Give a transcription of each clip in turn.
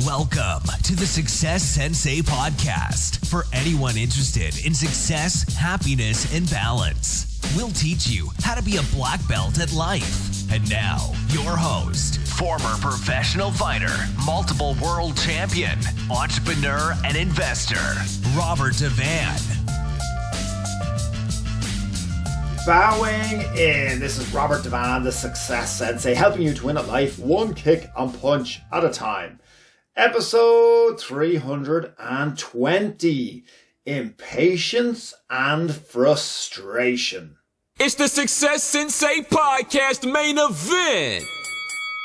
Welcome to the Success Sensei podcast for anyone interested in success, happiness, and balance. We'll teach you how to be a black belt at life. And now, your host, former professional fighter, multiple world champion, entrepreneur, and investor, Robert Devane. Bowing in. This is Robert Devane, the Success Sensei, helping you to win at life one kick and punch at a time. Episode 320, Impatience and Frustration. It's the Success Sensei podcast main event.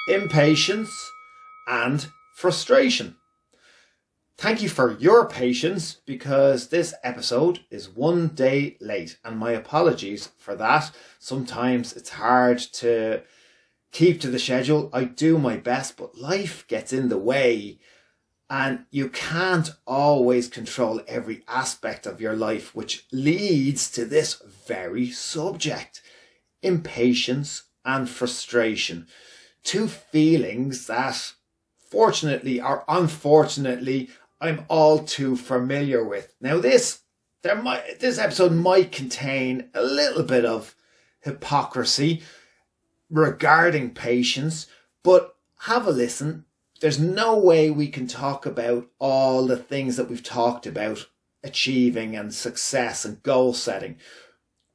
Impatience and frustration. Thank you for your patience because this episode is one day late, and my apologies for that. Sometimes it's hard to keep to the schedule. I do my best, but life gets in the way and you can't always control every aspect of your life, which leads to this very subject: impatience and frustration. Two feelings that, fortunately or unfortunately, I'm all too familiar with. Now this episode might contain a little bit of hypocrisy regarding patience, but have a listen. There's no way we can talk about all the things that we've talked about achieving and success and goal setting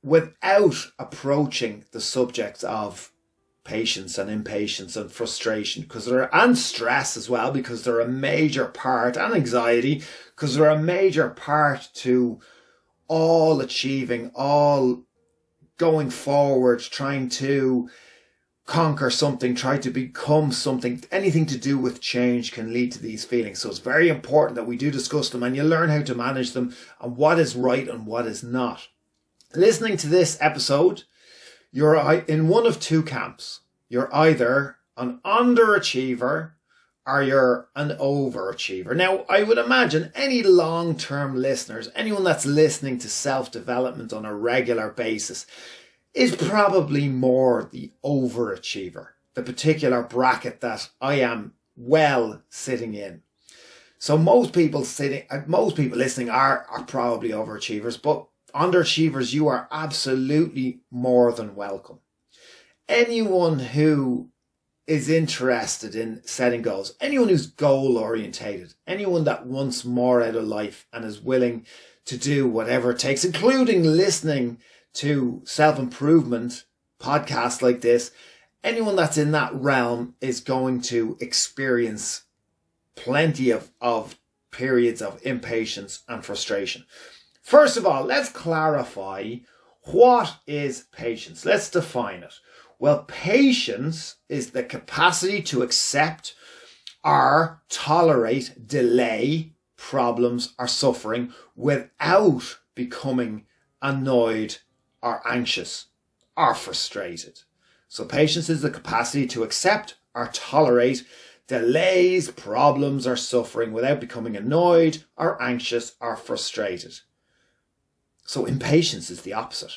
without approaching the subjects of patience and impatience and frustration, and stress as well, because they're a major part, and anxiety, because they're a major part to all achieving, all going forward, trying to conquer something, try to become something. Anything to do with change can lead to these feelings. So it's very important that we do discuss them and you learn how to manage them and what is right and what is not. Listening to this episode, you're in one of two camps. You're either an underachiever or you're an overachiever. Now, I would imagine any long-term listeners, anyone that's listening to self-development on a regular basis, is probably more the overachiever, the particular bracket that I am well sitting in. So most people listening are probably overachievers, but underachievers, you are absolutely more than welcome. Anyone who is interested in setting goals, anyone who's goal orientated, anyone that wants more out of life and is willing to do whatever it takes, including listening to self-improvement podcasts like this, anyone that's in that realm is going to experience plenty of periods of impatience and frustration. First of all, let's clarify, what is patience? Let's define it. Well, patience is the capacity to accept or tolerate delay, problems, or suffering without becoming annoyed or anxious or frustrated. So patience is the capacity to accept or tolerate delays, problems, or suffering without becoming annoyed or anxious or frustrated. So impatience is the opposite.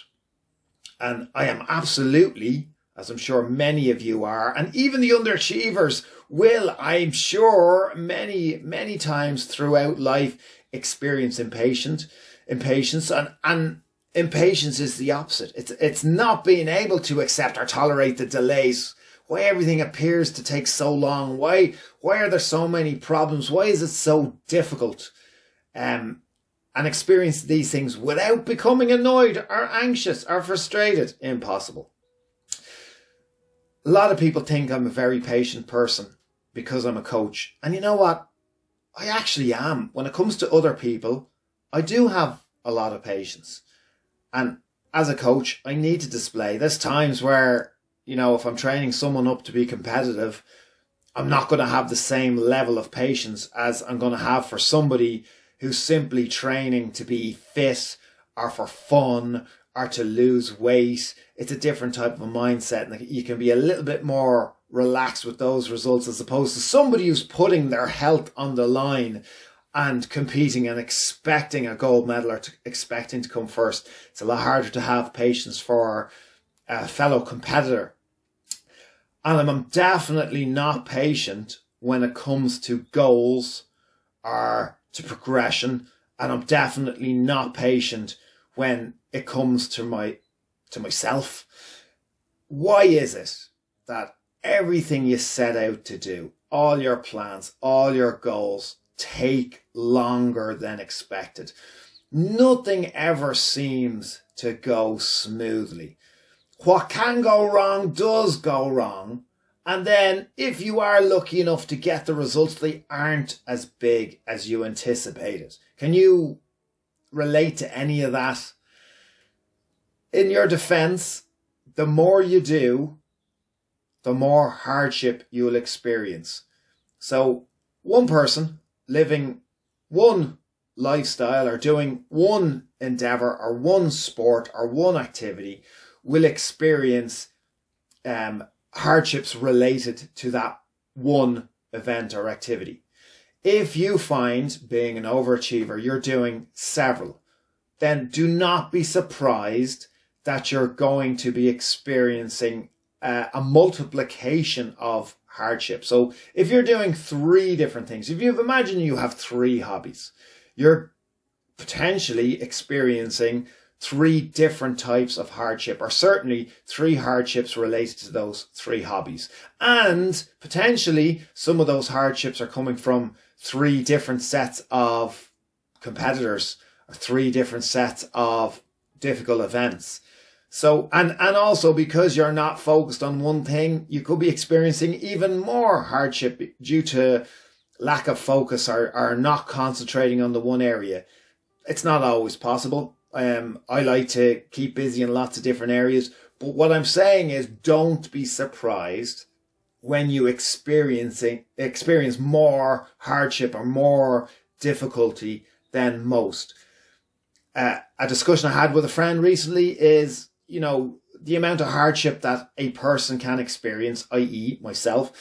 And I am absolutely, as I'm sure many of you are, and even the underachievers will, I'm sure, many times throughout life experience impatience, and impatience is the opposite. It's not being able to accept or tolerate the delays. Why everything appears to take so long? Why are there so many problems? Why is it so difficult? And experience these things without becoming annoyed or anxious or frustrated. Impossible. A lot of people think I'm a very patient person because I'm a coach. And you know what? I actually am. When it comes to other people, I do have a lot of patience. And as a coach, I need to display. There's times where, if I'm training someone up to be competitive, I'm not going to have the same level of patience as I'm going to have for somebody who's simply training to be fit or for fun or to lose weight. It's a different type of a mindset, and you can be a little bit more relaxed with those results as opposed to somebody who's putting their health on the line and competing and expecting a gold medal or expecting to come first. It's a lot harder to have patience for a fellow competitor. And I'm definitely not patient when it comes to goals or to progression, and I'm definitely not patient when it comes to myself. Why is it that everything you set out to do, all your plans, all your goals, take longer than expected? Nothing ever seems to go smoothly. What can go wrong does go wrong. And then if you are lucky enough to get the results, they aren't as big as you anticipated. Can you relate to any of that? In your defense, the more you do, the more hardship you will experience. So one person living one lifestyle or doing one endeavor or one sport or one activity will experience hardships related to that one event or activity. If you find, being an overachiever, you're doing several, then do not be surprised that you're going to be experiencing a multiplication of hardship. So if you're doing 3 different things, if you imagine you have 3 hobbies, you're potentially experiencing 3 different types of hardship, or certainly 3 hardships related to those 3 hobbies. And potentially some of those hardships are coming from 3 different sets of competitors, or 3 different sets of difficult events. So, and also because you're not focused on one thing, you could be experiencing even more hardship due to lack of focus or not concentrating on the one area. It's not always possible. I like to keep busy in lots of different areas, but what I'm saying is don't be surprised when you experience more hardship or more difficulty than most. A discussion I had with a friend recently is, the amount of hardship that a person can experience, i.e. myself.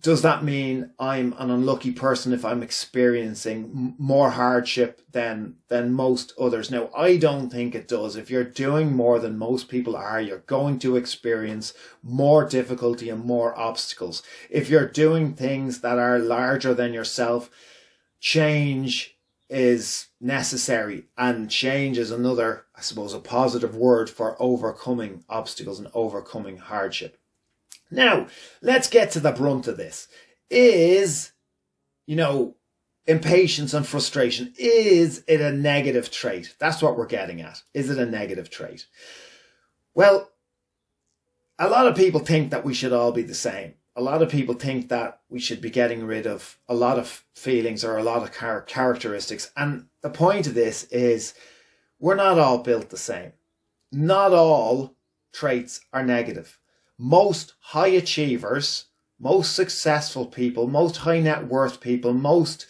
Does that mean I'm an unlucky person if I'm experiencing more hardship than most others? Now, I don't think it does. If you're doing more than most people are, you're going to experience more difficulty and more obstacles. If you're doing things that are larger than yourself, change is necessary, and change is another, I suppose, a positive word for overcoming obstacles and overcoming hardship. Now, let's get to the brunt of this. Is, impatience and frustration, is it a negative trait? That's what we're getting at. Is it a negative trait? Well, a lot of people think that we should all be the same. A lot of people think that we should be getting rid of a lot of feelings or a lot of characteristics. And the point of this is we're not all built the same. Not all traits are negative. Most high achievers, most successful people, most high net worth people, most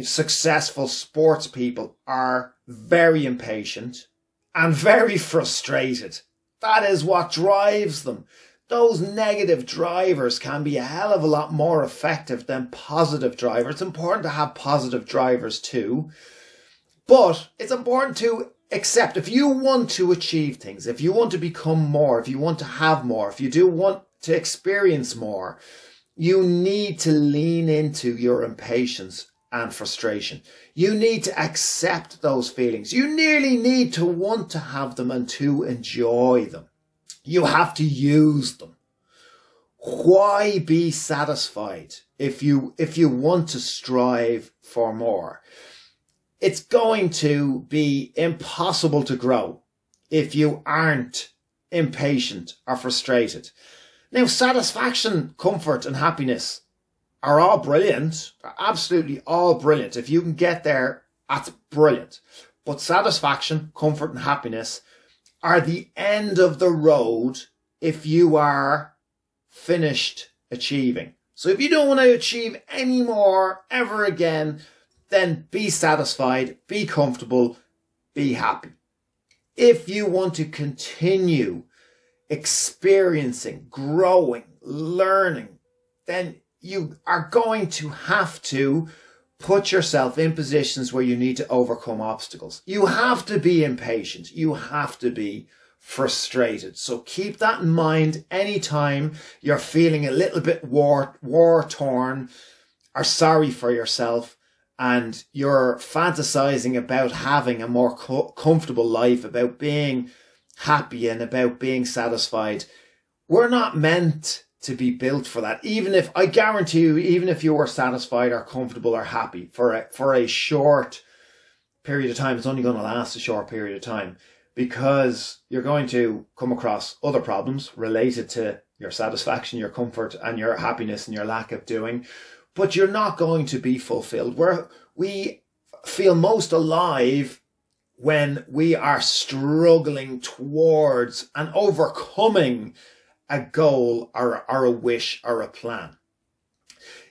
successful sports people are very impatient and very frustrated. That is what drives them. Those negative drivers can be a hell of a lot more effective than positive drivers. It's important to have positive drivers too, but it's important to accept if you want to achieve things, if you want to become more, if you want to have more, if you do want to experience more, you need to lean into your impatience and frustration. You need to accept those feelings. You nearly need to want to have them and to enjoy them. You have to use them. Why be satisfied if you want to strive for more? It's going to be impossible to grow if you aren't impatient or frustrated. Now, satisfaction, comfort and happiness are all brilliant. They're absolutely all brilliant. If you can get there, that's brilliant. But satisfaction, comfort and happiness are the end of the road if you are finished achieving. So if you don't want to achieve any more ever again, then be satisfied, be comfortable, be happy. If you want to continue experiencing, growing, learning, then you are going to have to put yourself in positions where you need to overcome obstacles. You have to be impatient. You have to be frustrated. So keep that in mind anytime you're feeling a little bit war torn or sorry for yourself and you're fantasizing about having a more comfortable life, about being happy and about being satisfied. We're not meant to be built for that. Even if, I guarantee you, even if you were satisfied or comfortable or happy for a short period of time, it's only going to last a short period of time, because you're going to come across other problems related to your satisfaction, your comfort and your happiness and your lack of doing, but you're not going to be fulfilled. We feel most alive when we are struggling towards and overcoming a goal or a wish or a plan.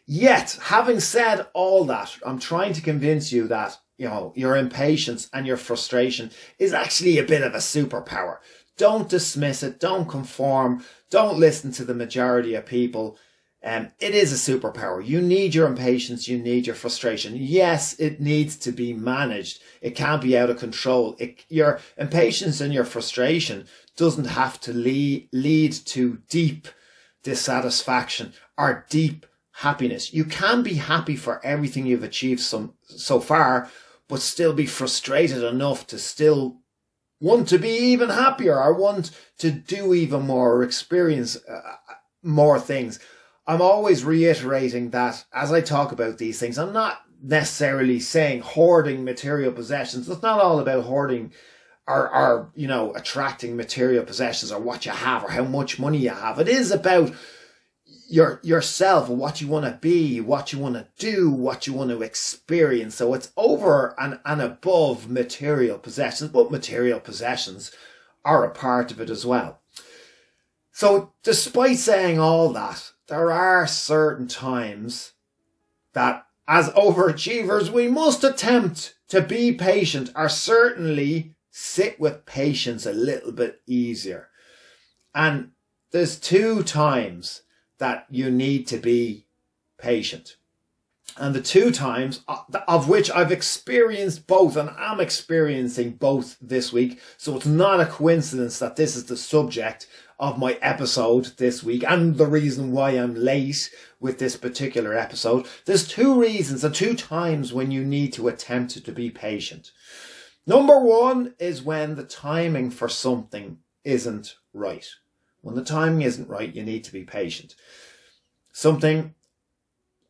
Yet, having said all that, I'm trying to convince you that, you know, your impatience and your frustration is actually a bit of a superpower. Don't dismiss it. Don't conform. Don't listen to the majority of people. It is a superpower. You need your impatience. You need your frustration. Yes, it needs to be managed. It can't be out of control. Your impatience and your frustration doesn't have to lead to deep dissatisfaction or deep happiness. You can be happy for everything you've achieved so far, but still be frustrated enough to still want to be even happier or want to do even more or experience more things. I'm always reiterating that as I talk about these things, I'm not necessarily saying hoarding material possessions. It's not all about hoarding or you know, attracting material possessions or what you have or how much money you have. It is about yourself and what you want to be, what you want to do, what you want to experience. So it's over and above material possessions, but material possessions are a part of it as well. So despite saying all that, there are certain times that as overachievers, we must attempt to be patient, or certainly sit with patience a little bit easier. And there's 2 times that you need to be patient. And the 2 times of which I've experienced both and am experiencing both this week. So it's not a coincidence that this is the subject of my episode this week and the reason why I'm late with this particular episode. There's 2 reasons and 2 times when you need to attempt to be patient. Number 1 is when the timing for something isn't right. When the timing isn't right, you need to be patient. Something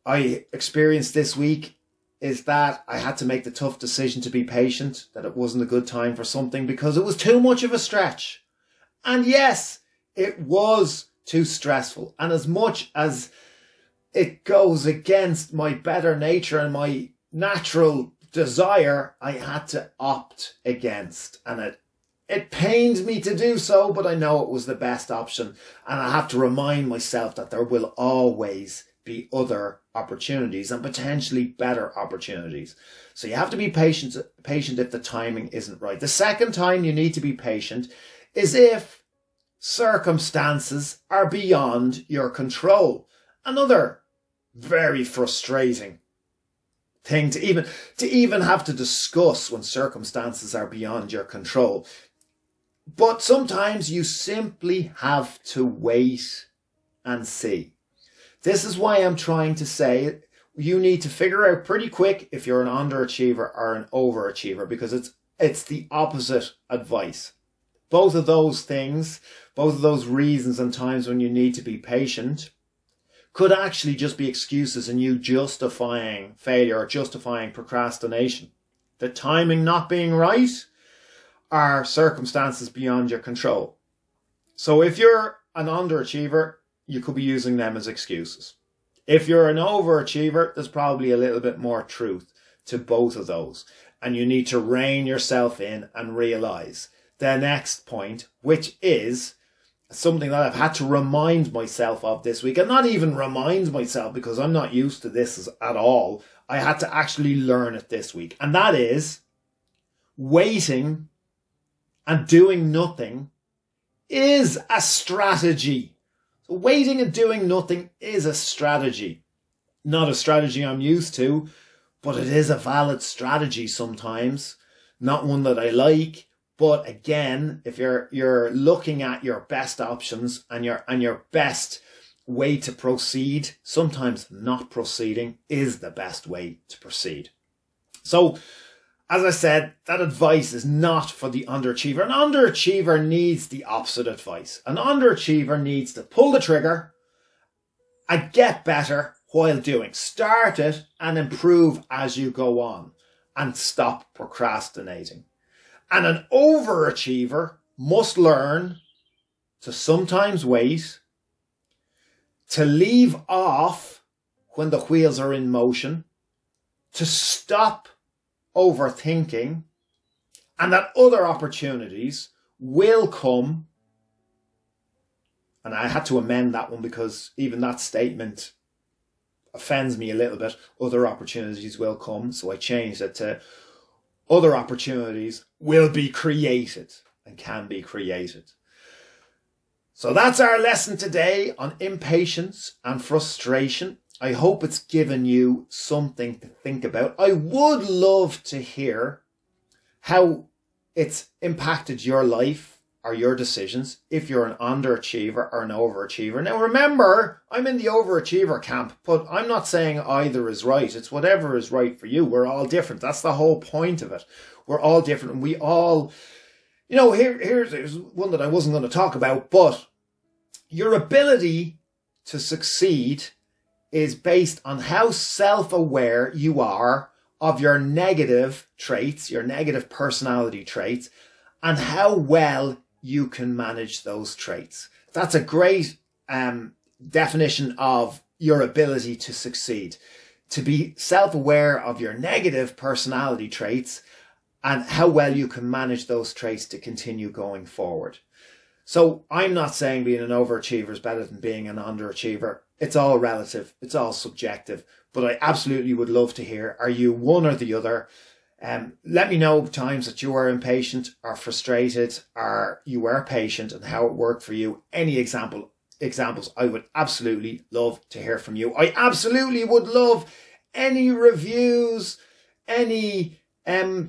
I experienced this week is that I had to make the tough decision to be patient, that it wasn't a good time for something because it was too much of a stretch. And yes, it was too stressful. And as much as it goes against my better nature and my natural desire, I had to opt against. And it pained me to do so, but I know it was the best option. And I have to remind myself that there will always be other opportunities and potentially better opportunities. So you have to be patient if the timing isn't right. The second time you need to be patient is if circumstances are beyond your control. Another very frustrating thing to even have to discuss when circumstances are beyond your control. But sometimes you simply have to wait and see. This is why I'm trying to say you need to figure out pretty quick if you're an underachiever or an overachiever, because it's the opposite advice. Both of those things, both of those reasons and times when you need to be patient could actually just be excuses and you justifying failure or justifying procrastination. The timing not being right are circumstances beyond your control. So if you're an underachiever, you could be using them as excuses. If you're an overachiever, there's probably a little bit more truth to both of those. And you need to rein yourself in and realize the next point, which is something that I've had to remind myself of this week. And not even remind myself because I'm not used to this at all. I had to actually learn it this week. And that is waiting and doing nothing is a strategy. So waiting and doing nothing is a strategy. Not a strategy I'm used to, but it is a valid strategy sometimes. Not one that I like, But again, if you're looking at your best options and your best way to proceed, sometimes not proceeding is the best way to proceed. So, as I said, that advice is not for the underachiever. An underachiever needs the opposite advice. An underachiever needs to pull the trigger and get better while doing. Start it and improve as you go on, and stop procrastinating. And an overachiever must learn to sometimes wait, to leave off when the wheels are in motion, to stop overthinking, and that other opportunities will come. And I had to amend that one because even that statement offends me a little bit. Other opportunities will come. So I changed it to other opportunities will be created and can be created. So that's our lesson today on impatience and frustration. I hope it's given you something to think about. I would love to hear how it's impacted your life or your decisions if you're an underachiever or an overachiever. Now remember, I'm in the overachiever camp, but I'm not saying either is right. It's whatever is right for you. We're all different. That's the whole point of it. We're all different. And we all, here's one that I wasn't going to talk about, but your ability to succeed is based on how self-aware you are of your negative traits, your negative personality traits, and how well you can manage those traits. That's a great definition of your ability to succeed. To be self-aware of your negative personality traits and how well you can manage those traits to continue going forward. So I'm not saying being an overachiever is better than being an underachiever. It's all relative. It's all subjective. But I absolutely would love to hear, are you one or the other? Let me know times that you were impatient or frustrated, or you were patient, and how it worked for you. Any examples, I would absolutely love to hear from you. I absolutely would love any reviews, any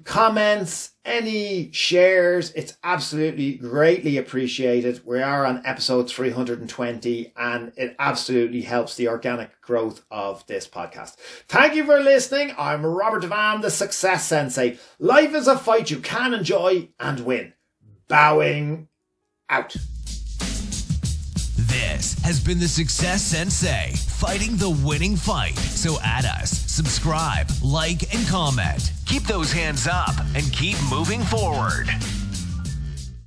comments, any shares. It's absolutely greatly appreciated. We are on episode 320 and it absolutely helps the organic growth of this podcast. Thank you for listening. I'm Robert Devane, the Success Sensei. Life is a fight you can enjoy and win. Bowing out. This has been the Success Sensei, fighting the winning fight. So add us, subscribe, like, and comment. Keep those hands up and keep moving forward.